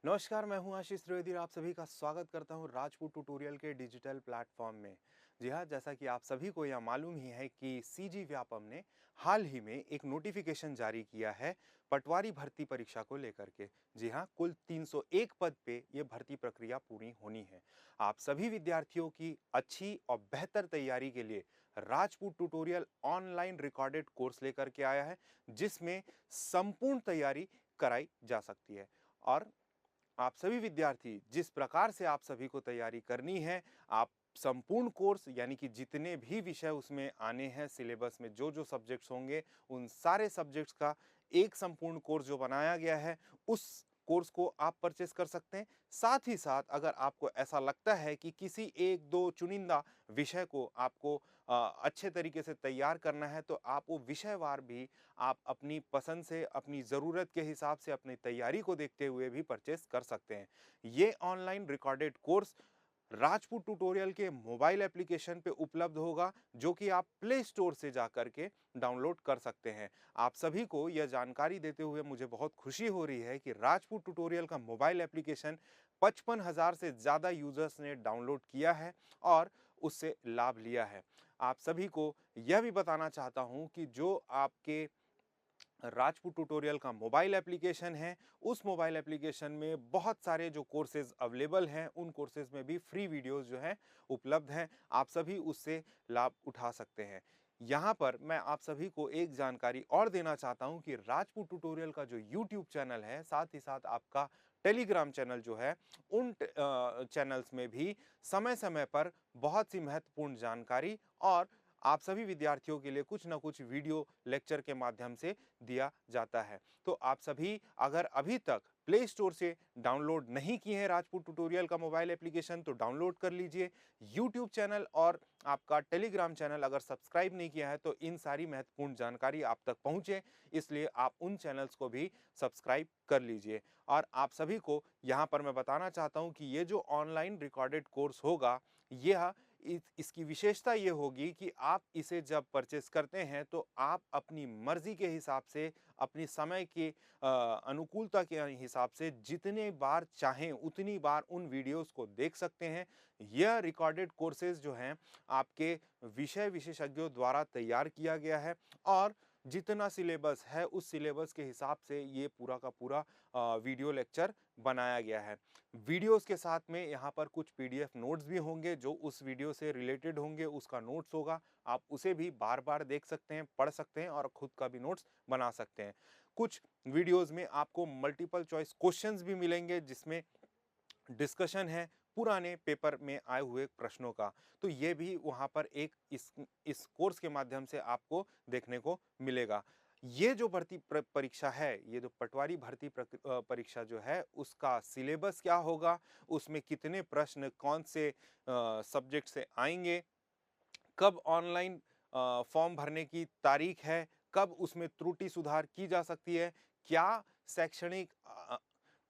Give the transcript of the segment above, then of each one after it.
नमस्कार, मैं हूं आशीष त्रिवेदी और आप सभी का स्वागत करता हूं राजपूत ट्यूटोरियल के डिजिटल प्लेटफॉर्म में। जी हां, जैसा कि आप सभी को यह मालूम ही है कि सीजी व्यापम ने हाल ही में एक नोटिफिकेशन जारी किया है पटवारी भर्ती परीक्षा को लेकर के। जी हां, कुल 301 पद पे ये भर्ती प्रक्रिया पूरी होनी है। आप सभी विद्यार्थियों की अच्छी और बेहतर तैयारी के लिए Rajput tutorial online recorded course लेकर के आया है, जिसमें संपूर्ण तैयारी कराई जा सकती है। और आप सभी विद्यार्थी जिस प्रकार से आप सभी को तैयारी करनी है, आप संपूर्ण कोर्स यानी कि जितने भी विषय उसमें आने हैं सिलेबस में, जो सब्जेक्ट्स होंगे, उन सारे सब्जेक्ट्स का एक संपूर्ण कोर्स जो बनाया गया है, उस कोर्स को आप परचेस कर सकते हैं। साथ ही साथ अगर आपको ऐसा लगता है कि किसी एक दो चुनिंदा विषय को आपको अच्छे तरीके से तैयार करना है, तो आप वो विषयवार भी आप अपनी पसंद से, अपनी ज़रूरत के हिसाब से, अपनी तैयारी को देखते हुए भी परचेस कर सकते हैं। ये online recorded course Rajput tutorial के मोबाइल एप्लीकेशन पे उपलब्ध होगा, जो कि आप प्ले स्टोर से जाकर के डाउनलोड कर सकते हैं। आप सभी को यह जानकारी देते हुए मुझे बहुत खुशी हो रही है कि राजपूत ट्यूटोरियल का मोबाइल एप्लीकेशन 55,000 से ज़्यादा यूजर्स ने डाउनलोड किया है और उससे लाभ लिया है। आप सभी को यह भी बताना चाहता हूं कि जो आपके राजपूत ट्यूटोरियल का मोबाइल एप्लीकेशन है, उस मोबाइल एप्लीकेशन में बहुत सारे जो कोर्सेज अवेलेबल हैं, उन कोर्सेज में भी फ्री वीडियोस जो हैं उपलब्ध हैं। आप सभी उससे लाभ उठा सकते हैं। यहाँ पर मैं आप सभी को एक जानकारी और देना चाहता हूँ कि राजपूत ट्यूटोरियल का जो यूट्यूब चैनल है, साथ ही साथ आपका टेलीग्राम चैनल जो है, उन चैनल्स में भी समय-समय पर बहुत सी महत्वपूर्ण जानकारी और आप सभी विद्यार्थियों के लिए कुछ न कुछ वीडियो लेक्चर के माध्यम से दिया जाता है। तो आप सभी अगर अभी तक प्ले स्टोर से डाउनलोड नहीं किए हैं राजपूत ट्यूटोरियल का मोबाइल एप्लीकेशन, तो डाउनलोड कर लीजिए। यूट्यूब चैनल और आपका टेलीग्राम चैनल अगर सब्सक्राइब नहीं किया है, तो इन सारी महत्वपूर्ण जानकारी आप तक पहुंचे, इसलिए आप उन चैनल्स को भी सब्सक्राइब कर लीजिए। और आप सभी को यहाँ पर मैं बताना चाहता हूँ कि ये जो ऑनलाइन रिकॉर्डेड कोर्स होगा, यह इसकी विशेषता ये होगी कि आप इसे जब परचेस करते हैं, तो आप अपनी मर्जी के हिसाब से, अपनी समय की अनुकूलता के हिसाब से जितने बार चाहें उतनी बार उन वीडियोस को देख सकते हैं। यह रिकॉर्डेड कोर्सेज जो हैं, आपके विषय विशेषज्ञों द्वारा तैयार किया गया है और जितना सिलेबस है, उस सिलेबस के हिसाब से ये पूरा का पूरा वीडियो लेक्चर बनाया गया है। वीडियोस के साथ में यहाँ पर कुछ पीडीएफ नोट्स भी होंगे, जो उस वीडियो से रिलेटेड होंगे, उसका नोट्स होगा। आप उसे भी बार-बार देख सकते हैं, पढ़ सकते हैं और खुद का भी नोट्स बना सकते हैं। कुछ वीडियोस में आपको मल्टीपल चॉइस क्वेश्चंस भी मिलेंगे, जिसमें डिस्कशन है पुराने पेपर में आए हुए प्रश्नों का। तो ये भी वहाँ पर एक इस कोर्स के माध्यम से आपको देखने को मिलेगा। ये जो भर्ती परीक्षा है, ये जो पटवारी भर्ती परीक्षा जो है, उसका सिलेबस क्या होगा, उसमें कितने प्रश्न कौन से सब्जेक्ट से आएँगे, कब ऑनलाइन फॉर्म भरने की तारीख है, कब उसमें त्रुटि सुधार की जा सकती है, क्या शैक्षणिक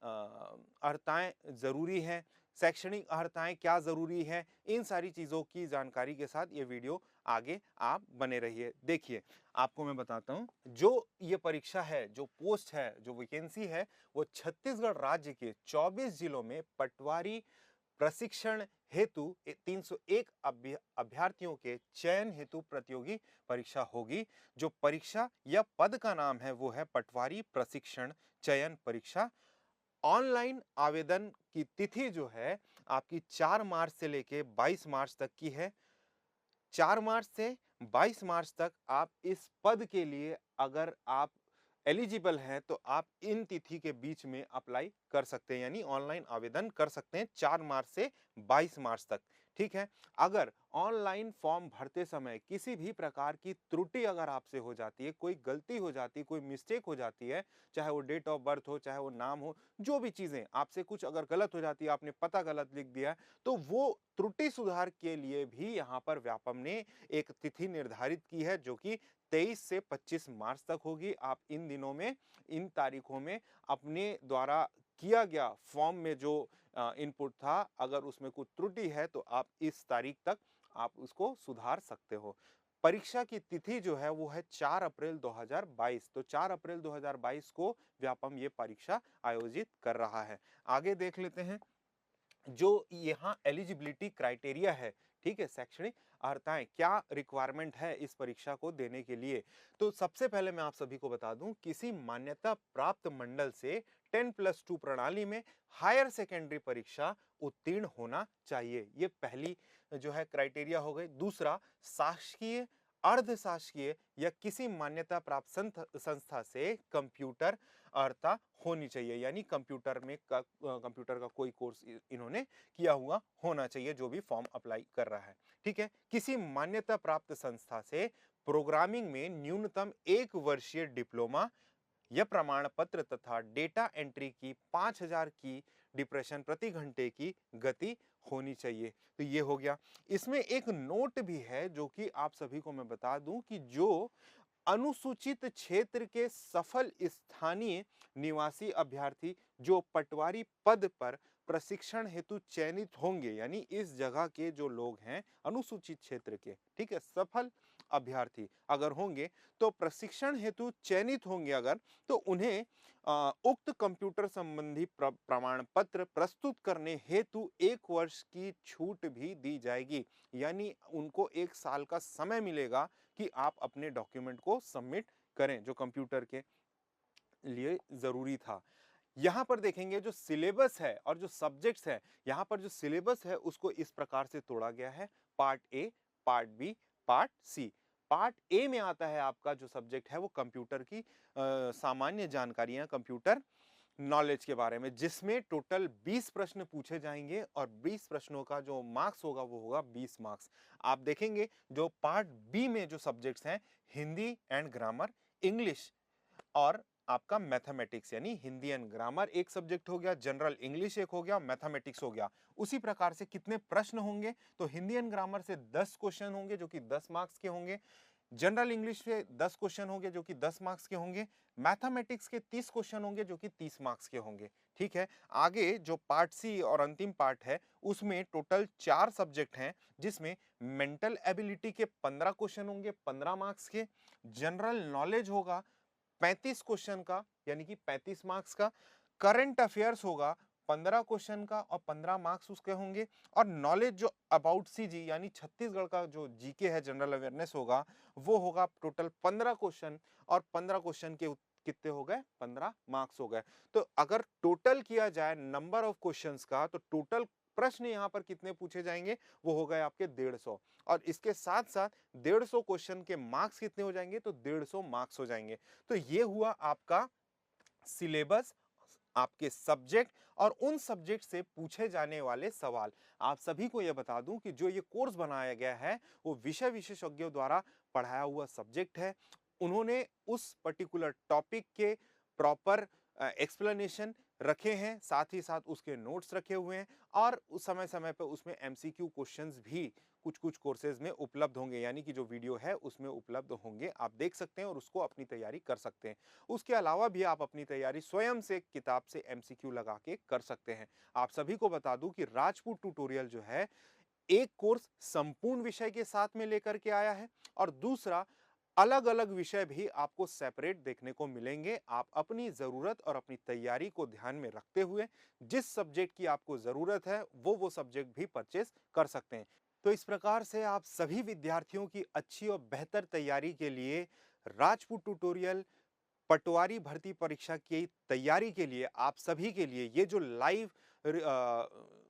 अर्हताएँ ज़रूरी हैं, शैक्षणिक अर्हताएँ क्या ज़रूरी हैं, इन सारी चीज़ों की जानकारी के साथ ये वीडियो आगे आप बने रहिए। देखिए, आपको मैं बताता हूँ, जो ये परीक्षा है, जो पोस्ट है, जो वैकेंसी है, वो छत्तीसगढ़ राज्य के 24 जिलों में पटवारी प्रशिक्षण हेतु 301 अभ्यर्थियों के चयन हेतु प्रतियोगी परीक्षा होगी। जो परीक्षा या पद का नाम है, वो है पटवारी प्रशिक्षण चयन परीक्षा। ऑनलाइन आवेदन की तिथि जो है, आपकी 4 मार्च से लेके 22 मार्च तक की है। 4 मार्च से 22 मार्च तक आप इस पद के लिए अगर आप एलिजिबल हैं, तो आप इन तिथि के बीच में अप्लाई कर सकते हैं, यानी ऑनलाइन आवेदन कर सकते हैं 4 मार्च से 22 मार्च तक। ठीक है? अगर ऑनलाइन फॉर्म भरते समय किसी भी प्रकार की त्रुटि अगर आपसे हो जाती है, कोई गलती हो जाती है, कोई मिस्टेक हो जाती है, चाहे वो डेट ऑफ बर्थ हो, चाहे वो नाम हो, जो भी चीज़ें आपसे कुछ अगर गलत हो जाती है, आपने पता गलत लिख दिया है, तो वो त्रुटि सुधार के लिए भी यहाँ पर व्यापम ने एक तिथि निर्धारित की है, जो कि 23 से 25 मार्च तक होगी। आप इन दिनों में, इन तारीखों में अपने द्वारा किया गया फॉर्म में जो इनपुट था, अगर उसमें कुछ त्रुटि है, तो आप इस तारीख तक आप उसको सुधार सकते हो। परीक्षा की तिथि जो है वो है 4 अप्रैल 2022। तो 4 अप्रैल 2022 को व्यापम ये परीक्षा आयोजित कर रहा है। आगे देख लेते हैं जो यहाँ एलिजिबिलिटी क्राइटेरिया है, ठीक है, शैक्षणिक अर्हताएं क्या रिक्वायरमेंट है इस परीक्षा को देने के लिए। तो सबसे पहले मैं आप सभी को बता दूं, किसी मान्यता प्राप्त मंडल से 10+2 प्रणाली में हायर सेकेंडरी परीक्षा उत्तीर्ण होना चाहिए। ये पहली जो है क्राइटेरिया हो गई। दूसरा, शासकीय, अर्ध शासकीय या किसी मान्यता प्राप्त संस्था से कंप्यूटर अर्हता होनी चाहिए, यानी कंप्यूटर का कोई कोर्स इन्होंने किया हुआ होना चाहिए जो भी फॉर्म अप्लाई कर रहा है। ठीक है, किसी मान्यता प्राप्त संस्था से प्रोग्रामिंग में न्यूनतम 1 वर्षीय डिप्लोमा यह प्रमाण पत्र तथा डेटा एंट्री की 5000 की डिप्रेशन प्रति घंटे की गति होनी चाहिए। तो ये हो गया। इसमें एक नोट भी है जो कि आप सभी को मैं बता दूं कि जो अनुसूचित क्षेत्र के सफल स्थानीय निवासी अभ्यर्थी जो पटवारी पद पर प्रशिक्षण हेतु चयनित होंगे, यानी इस जगह के जो लोग हैं अनुसूचित क्षेत्र के, ठीक है, सफल अभ्यर्थी अगर होंगे तो प्रशिक्षण हेतु चयनित होंगे अगर, तो उन्हें उक्त कंप्यूटर संबंधी प्रमाण पत्र प्रस्तुत करने हेतु 1 वर्ष की छूट भी दी जाएगी। यानी उनको 1 साल का समय मिलेगा कि आप अपने डॉक्यूमेंट को सबमिट करें जो कंप्यूटर के लिए जरूरी था। यहां पर देखेंगे जो सिलेबस है और जो सब्जेक्ट्स है, यहां पर जो सिलेबस है उसको इस प्रकार से तोड़ा गया है, part A, part B, part C. Part A में आता है आपका जो सब्जेक्ट है वो कंप्यूटर की सामान्य जानकारियां, कंप्यूटर नॉलेज के बारे में, जिसमें टोटल 20 प्रश्न पूछे जाएंगे और 20 प्रश्नों का जो मार्क्स होगा वो होगा 20 मार्क्स। आप देखेंगे जो पार्ट बी में जो सब्जेक्ट्स हैं, हिंदी एंड ग्रामर, इंग्लिश और आपका मैथमेटिक्स, यानी हिंदी एंड ग्रामर एक सब्जेक्ट हो गया, जनरल इंग्लिश एक हो गया, मैथमेटिक्स हो गया। उसी प्रकार से कितने प्रश्न होंगे, तो हिंदी एंड ग्रामर से 10 क्वेश्चन होंगे जो कि 10 मार्क्स के होंगे, जनरल इंग्लिश से 10 क्वेश्चन होंगे जो कि 10 मार्क्स के होंगे, मैथमेटिक्स के 30 क्वेश्चन होंगे जो कि 30 मार्क्स के होंगे। ठीक है, आगे जो पार्ट सी और अंतिम पार्ट है उसमें टोटल 4 सब्जेक्ट हैं, जिसमें मेंटल एबिलिटी के 15 क्वेश्चन होंगे 15 मार्क्स के, जनरल नॉलेज होगा 35 क्वेश्चन का यानी कि 35 मार्क्स का, करंट अफेयर्स होगा 15 क्वेश्चन का और 15 मार्क्स उसके होंगे, और नॉलेज जो अबाउट सीजी यानी छत्तीसगढ़ का जो जीके है, जनरल अवेयरनेस होगा, वो होगा टोटल 15 क्वेश्चन, और 15 क्वेश्चन के कितने हो गए, 15 मार्क्स हो गए। तो अगर टोटल किया जाए नंबर ऑफ क्वेश्चंस का, तो टोटल प्रश्न यहाँ पर कितने पूछे जाएंगे, वो हो गए आपके 150, और इसके साथ साथ 150 क्वेश्चन के मार्क्स कितने हो जाएंगे, तो 150 मार्क्स हो जाएंगे। तो ये हुआ आपका सिलेबस, आपके सब्जेक्ट और उन सब्जेक्ट से पूछे जाने वाले सवाल। आप सभी को यह बता दूं कि जो ये कोर्स बनाया गया है वो विषय विशेषज्ञों द्वारा पढ़ाया हुआ सब्जेक्ट है। उन्होंने उस पर्टिकुलर टॉपिक के प्रॉपर एक्सप्लेनेशन रखे हैं, साथ ही साथ उसके नोट्स रखे हुए हैं, और उस समय समय पर उसमें एमसीक्यू क्वेश्चंस भी कुछ कुछ कोर्सेज में उपलब्ध होंगे, यानी कि जो वीडियो है उसमें उपलब्ध होंगे, आप देख सकते हैं और उसको अपनी तैयारी कर सकते हैं। उसके अलावा भी आप अपनी तैयारी स्वयं से किताब से एमसीक्यू लगा के कर सकते हैं। आप सभी को बता दूं कि राजपूत ट्यूटोरियल जो है एक कोर्स संपूर्ण विषय के साथ में लेकर के आया है, और दूसरा अलग अलग विषय भी आपको सेपरेट देखने को मिलेंगे। आप अपनी जरूरत और अपनी तैयारी को ध्यान में रखते हुए जिस सब्जेक्ट की आपको जरूरत है वो सब्जेक्ट भी परचेस कर सकते हैं। तो इस प्रकार से आप सभी विद्यार्थियों की अच्छी और बेहतर तैयारी के लिए राजपूत ट्यूटोरियल पटवारी भर्ती परीक्षा की तैयारी के लिए आप सभी के लिए ये जो लाइव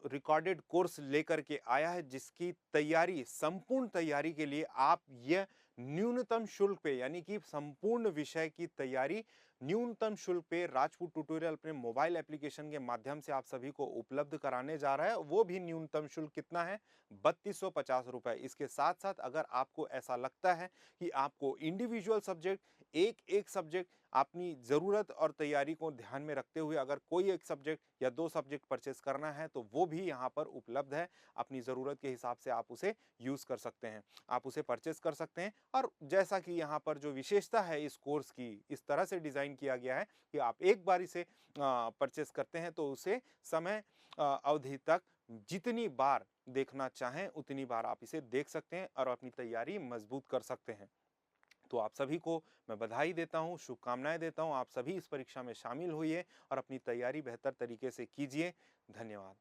रिकॉर्डेड कोर्स लेकर के आया है, जिसकी तैयारी, संपूर्ण तैयारी के लिए आप यह न्यूनतम शुल्क पे, यानी कि संपूर्ण विषय की तैयारी न्यूनतम शुल्क पे राजपूत ट्यूटोरियल अपने मोबाइल एप्लीकेशन के माध्यम से आप सभी को उपलब्ध कराने जा रहा है। वो भी न्यूनतम शुल्क कितना है, 3250 रुपए। इसके साथ साथ अगर आपको ऐसा लगता है कि आपको इंडिविजुअल सब्जेक्ट, एक एक सब्जेक्ट अपनी जरूरत और तैयारी को ध्यान में रखते हुए अगर कोई एक सब्जेक्ट या 2 सब्जेक्ट परचेस करना है, तो वो भी यहाँ पर उपलब्ध है। अपनी जरूरत के हिसाब से आप उसे यूज कर सकते हैं, आप उसे परचेस कर सकते हैं। और जैसा कि यहाँ पर जो विशेषता है इस कोर्स की, इस तरह से डिजाइन किया गया है कि आप एक बार इसे परचेस करते हैं तो उसे समय अवधि तक जितनी बार देखना चाहें उतनी बार आप इसे देख सकते हैं और अपनी तैयारी मजबूत कर सकते हैं। तो आप सभी को मैं बधाई देता हूँ, शुभकामनाएं देता हूँ। आप सभी इस परीक्षा में शामिल होइए और अपनी तैयारी बेहतर तरीके से कीजिए। धन्यवाद।